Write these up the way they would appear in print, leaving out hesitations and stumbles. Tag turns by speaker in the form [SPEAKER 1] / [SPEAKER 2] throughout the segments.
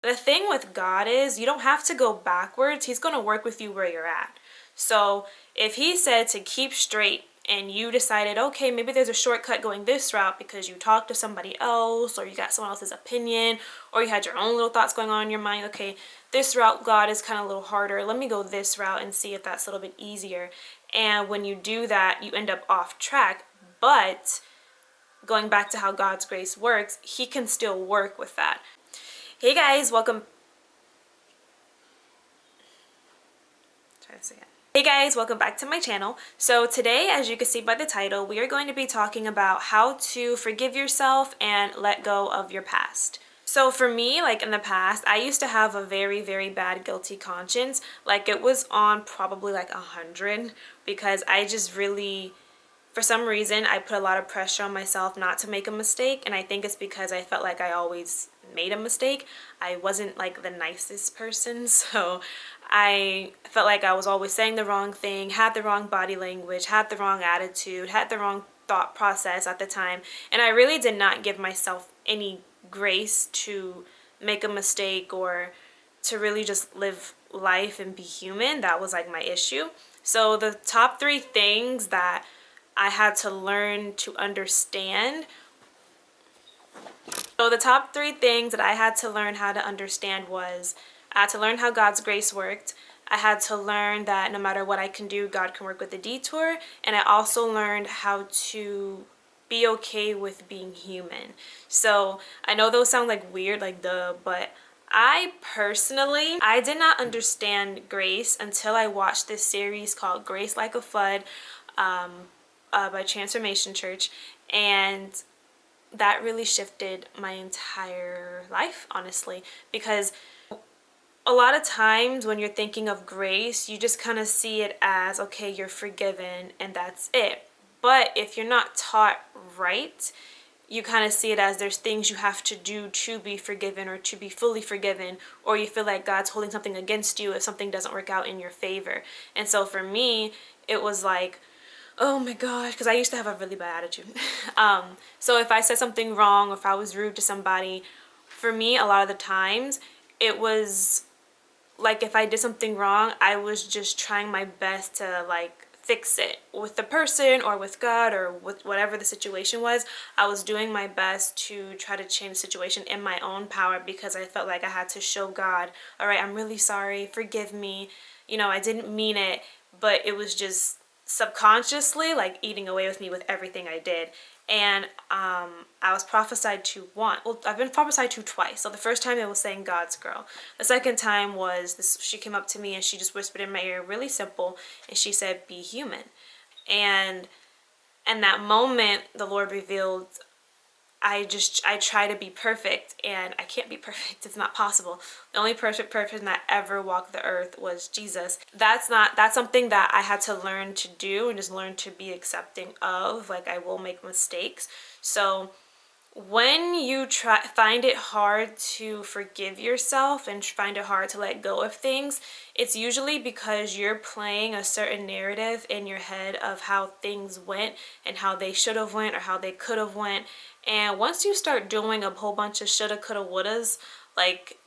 [SPEAKER 1] The thing with God is you don't have to go backwards. He's going to work with you where you're at. So if he said to keep straight and you decided, okay, maybe there's a shortcut going this route because you talked to somebody else or you got someone else's opinion or you had your own little thoughts going on in your mind, okay, this route, God, is kind of a little harder. Let me go this route and see if that's a little bit easier. And when you do that, you end up off track. But going back to how God's grace works, he can still work with that. Hey guys, welcome. Try this again. Hey guys, welcome back to my channel. So today, as you can see by the title, we are going to be talking about how to forgive yourself and let go of your past. So for me, like in the past, I used to have a very, very bad guilty conscience. Like it was on probably like 100 because I just really, for some reason, I put a lot of pressure on myself not to make a mistake, and I think it's because I felt like I always made a mistake. I wasn't like the nicest person, so I felt like I was always saying the wrong thing, had the wrong body language, had the wrong attitude, had the wrong thought process at the time, and I really did not give myself any grace to make a mistake or to really just live life and be human. That was like my issue. So the top 3 things that I had to learn to understand. So the top 3 things that I had to learn how to understand was I had to learn how God's grace worked. I had to learn that no matter what I can do, God can work with a detour. And I also learned how to be okay with being human. So I know those sound like weird, like duh, but I personally, I did not understand grace until I watched this series called Grace Like a Flood. By Transformation Church, and that really shifted my entire life, honestly, because a lot of times when you're thinking of grace, you just kind of see it as, okay, you're forgiven and that's it. But if you're not taught right, you kind of see it as there's things you have to do to be forgiven or to be fully forgiven, or you feel like God's holding something against you if something doesn't work out in your favor. And so for me, it was like, oh my gosh, because I used to have a really bad attitude. So if I said something wrong or if I was rude to somebody, for me, a lot of the times, it was like if I did something wrong, I was just trying my best to like fix it with the person or with God or with whatever the situation was. I was doing my best to try to change the situation in my own power because I felt like I had to show God, all right, I'm really sorry, forgive me. You know, I didn't mean it, but it was just subconsciously like eating away with me with everything I did. And I was prophesied to once. Well, I've been prophesied to twice. So the first time it was saying God's girl. The second time was this. She came up to me and she just whispered in my ear, really simple, and she said, "Be human." And in that moment, the Lord revealed I try to be perfect, and I can't be perfect. It's not possible. The only perfect person that ever walked the earth was Jesus. That's something that I had to learn to do and just learn to be accepting of. Like, I will make mistakes. So when you find it hard to forgive yourself and find it hard to let go of things, it's usually because you're playing a certain narrative in your head of how things went and how they should have went or how they could have went. And once you start doing a whole bunch of shoulda, coulda, wouldas, like,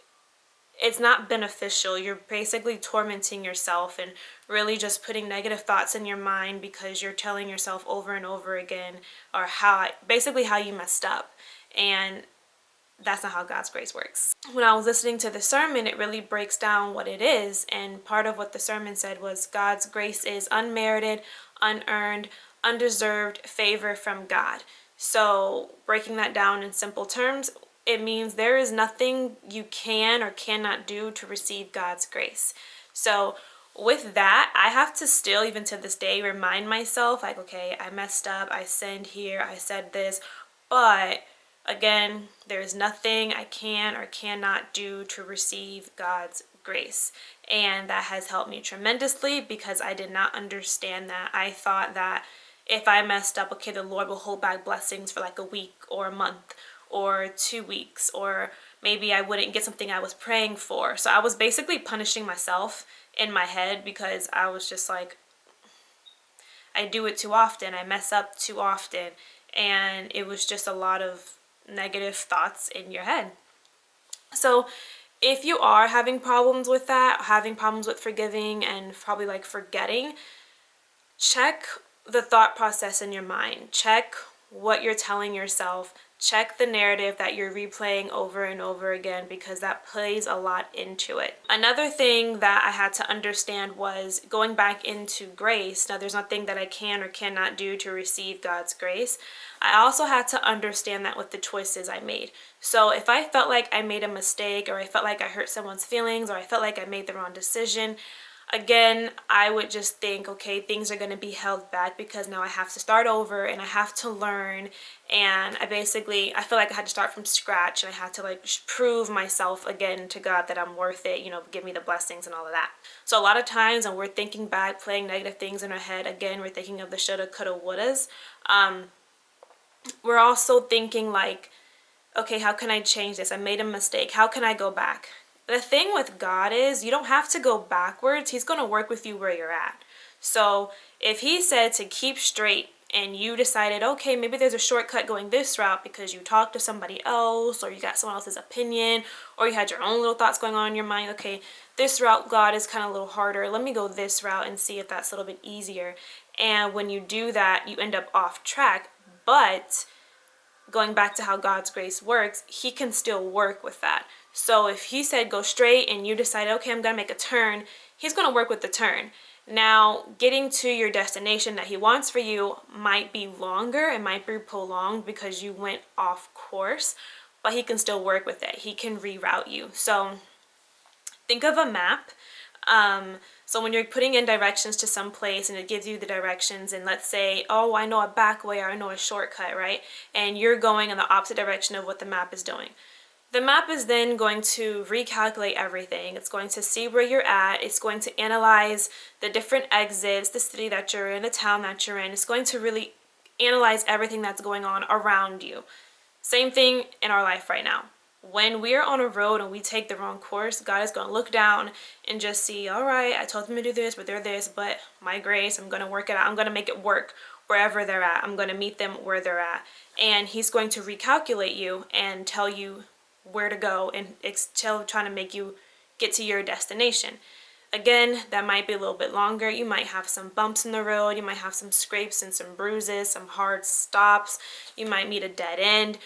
[SPEAKER 1] it's not beneficial. You're basically tormenting yourself and really just putting negative thoughts in your mind because you're telling yourself over and over again or basically how you messed up. And that's not how God's grace works. When I was listening to the sermon, it really breaks down what it is. And part of what the sermon said was God's grace is unmerited, unearned, undeserved favor from God. So breaking that down in simple terms, it means there is nothing you can or cannot do to receive God's grace. So with that, I have to still, even to this day, remind myself, like, okay, I messed up, I sinned here, I said this, but again, there's nothing I can or cannot do to receive God's grace. And that has helped me tremendously because I did not understand that. I thought that if I messed up, okay, the Lord will hold back blessings for like a week or a month or 2 weeks, or maybe I wouldn't get something I was praying for. So I was basically punishing myself in my head because I was just like, I do it too often, I mess up too often, and it was just a lot of negative thoughts in your head. So if you are having problems with that, having problems with forgiving and probably like forgetting, check the thought process in your mind. Check what you're telling yourself. Check the narrative that you're replaying over and over again, because that plays a lot into it. Another thing that I had to understand was going back into grace. Now, there's nothing that I can or cannot do to receive God's grace. I also had to understand that with the choices I made. So if I felt like I made a mistake, or I felt like I hurt someone's feelings, or I felt like I made the wrong decision, again, I would just think, okay, things are going to be held back because now I have to start over and I have to learn. And I feel like I had to start from scratch, and I had to like prove myself again to God that I'm worth it, give me the blessings and all of that. So a lot of times when we're thinking back, playing negative things in our head, again, we're thinking of the shoulda, coulda, wouldas. We're also thinking like, okay, how can I change this? I made a mistake. How can I go back? The thing with God is you don't have to go backwards. He's going to work with you where you're at. So if he said to keep straight and you decided, okay, maybe there's a shortcut going this route because you talked to somebody else, or you got someone else's opinion, or you had your own little thoughts going on in your mind, okay, this route, God, is kind of a little harder. Let me go this route and see if that's a little bit easier. And when you do that, you end up off track. But going back to how God's grace works, he can still work with that. So if he said go straight and you decided, okay, I'm going to make a turn, he's going to work with the turn. Now, getting to your destination that he wants for you might be longer, it might be prolonged because you went off course, but he can still work with it. He can reroute you. So think of a map. So when you're putting in directions to some place and it gives you the directions, and let's say, oh, I know a back way, or I know a shortcut, right? And you're going in the opposite direction of what the map is doing. The map is then going to recalculate everything. It's going to see where you're at. It's going to analyze the different exits, the city that you're in, the town that you're in. It's going to really analyze everything that's going on around you. Same thing in our life right now. When we're on a road and we take the wrong course, God is going to look down and just see, all right, I told them to do this, but they're this, but my grace, I'm going to work it out. I'm going to make it work wherever they're at. I'm going to meet them where they're at. And he's going to recalculate you and tell you where to go, and it's still trying to make you get to your destination. Again, that might be a little bit longer. You might have some bumps in the road. You might have some scrapes and some bruises, some hard stops. You might meet a dead end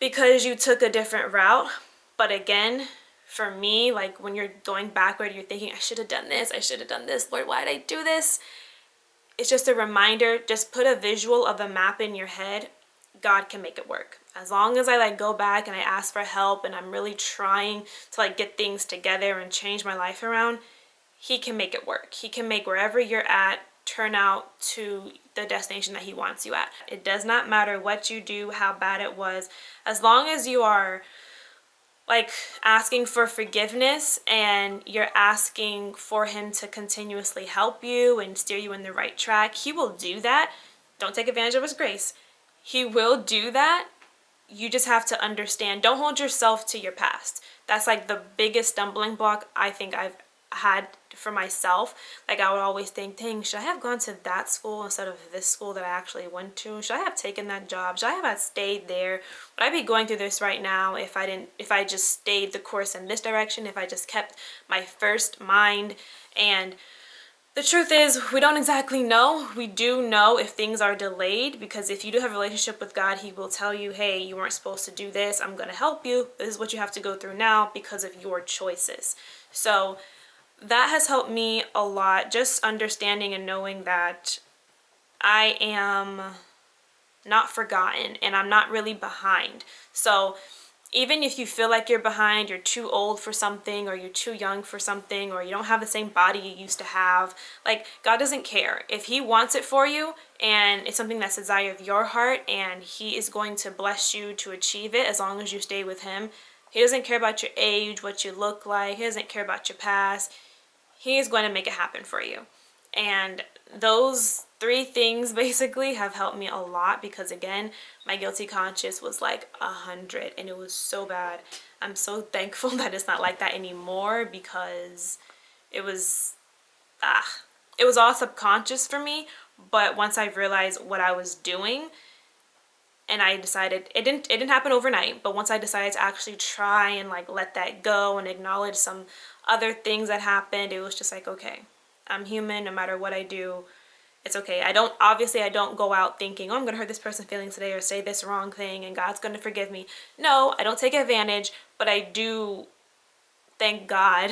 [SPEAKER 1] because you took a different route. But again, for me, like when you're going backward, you're thinking, I should have done this. I should have done this. Lord, why did I do this? It's just a reminder. Just put a visual of the map in your head. God can make it work. As long as I like go back and I ask for help and I'm really trying to like get things together and change my life around, he can make it work. He can make wherever you're at turn out to the destination that he wants you at. It does not matter what you do, how bad it was, as long as you are like asking for forgiveness and you're asking for him to continuously help you and steer you in the right track. He will do that. Don't take advantage of his grace. He will do that. You just have to understand, don't hold yourself to your past. That's like the biggest stumbling block I think I've had for myself. Like I would always think, dang, should I have gone to that school instead of this school that I actually went to? Should I have taken that job? Should I have stayed there? Would I be going through this right now if I just stayed the course in this direction, if I just kept my first mind? And the truth is, we don't exactly know. We do know if things are delayed, because if you do have a relationship with God, he will tell you, hey, you weren't supposed to do this. I'm going to help you. This is what you have to go through now because of your choices. So that has helped me a lot, just understanding and knowing that I am not forgotten and I'm not really behind. So even if you feel like you're behind, you're too old for something, or you're too young for something, or you don't have the same body you used to have, like God doesn't care. If he wants it for you and it's something that's the desire of your heart and he is going to bless you to achieve it as long as you stay with him. He doesn't care about your age, what you look like. He doesn't care about your past. He is going to make it happen for you. And those 3 things basically have helped me a lot, because again, my guilty conscience was like 100 and it was so bad. I'm so thankful that it's not like that anymore, because it was all subconscious for me. But once I realized what I was doing, And I decided, it didn't happen overnight, but once I decided to actually try and like let that go and acknowledge some other things that happened, it was just like, okay, I'm human. No matter what I do, it's okay. I don't go out thinking, oh, I'm gonna hurt this person's feelings today or say this wrong thing and God's gonna forgive me. No, I don't take advantage, but I do thank God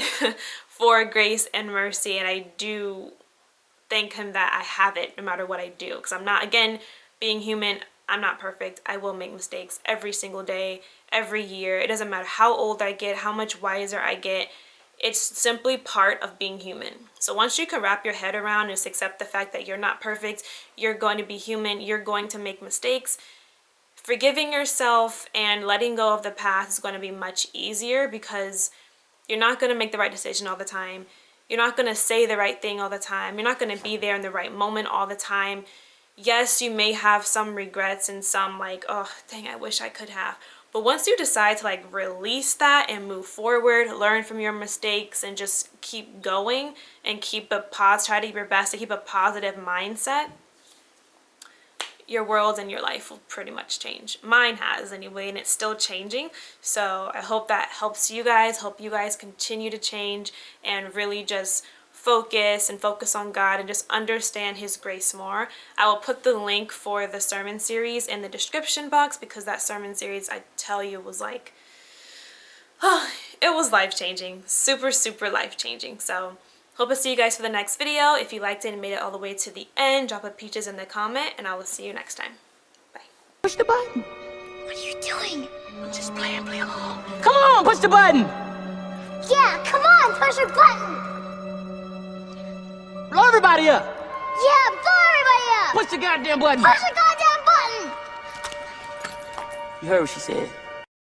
[SPEAKER 1] for grace and mercy, and I do thank him that I have it no matter what I do, because I'm not, again, being human, I'm not perfect. I will make mistakes every single day, every year. It doesn't matter how old I get, how much wiser I get. It's simply part of being human. So once you can wrap your head around and just accept the fact that you're not perfect, you're going to be human, you're going to make mistakes, forgiving yourself and letting go of the past is going to be much easier, because you're not going to make the right decision all the time. You're not going to say the right thing all the time. You're not going to be there in the right moment all the time. Yes, you may have some regrets and some like, oh, dang, I wish I could have. But once you decide to like release that and move forward, learn from your mistakes and just keep going and try to do your best to keep a positive mindset, your world and your life will pretty much change. Mine has anyway, and it's still changing. So I hope that helps you guys. Hope you guys continue to change and really just focus on God and just understand his grace more. I will put the link for the sermon series in the description box, because that sermon series, I tell you, was like, oh, it was life-changing. Super, super life-changing. So hope to see you guys for the next video. If you liked it and made it all the way to the end, drop a peaches in the comment, and I will see you next time. Bye.
[SPEAKER 2] Push the button.
[SPEAKER 3] What are you doing?
[SPEAKER 2] I'm just playing along. Come on, push the button.
[SPEAKER 3] Yeah, come on, push your button.
[SPEAKER 2] Blow everybody up.
[SPEAKER 3] Yeah, blow everybody up.
[SPEAKER 2] Push the goddamn button.
[SPEAKER 3] Push the goddamn button.
[SPEAKER 2] You heard what she said.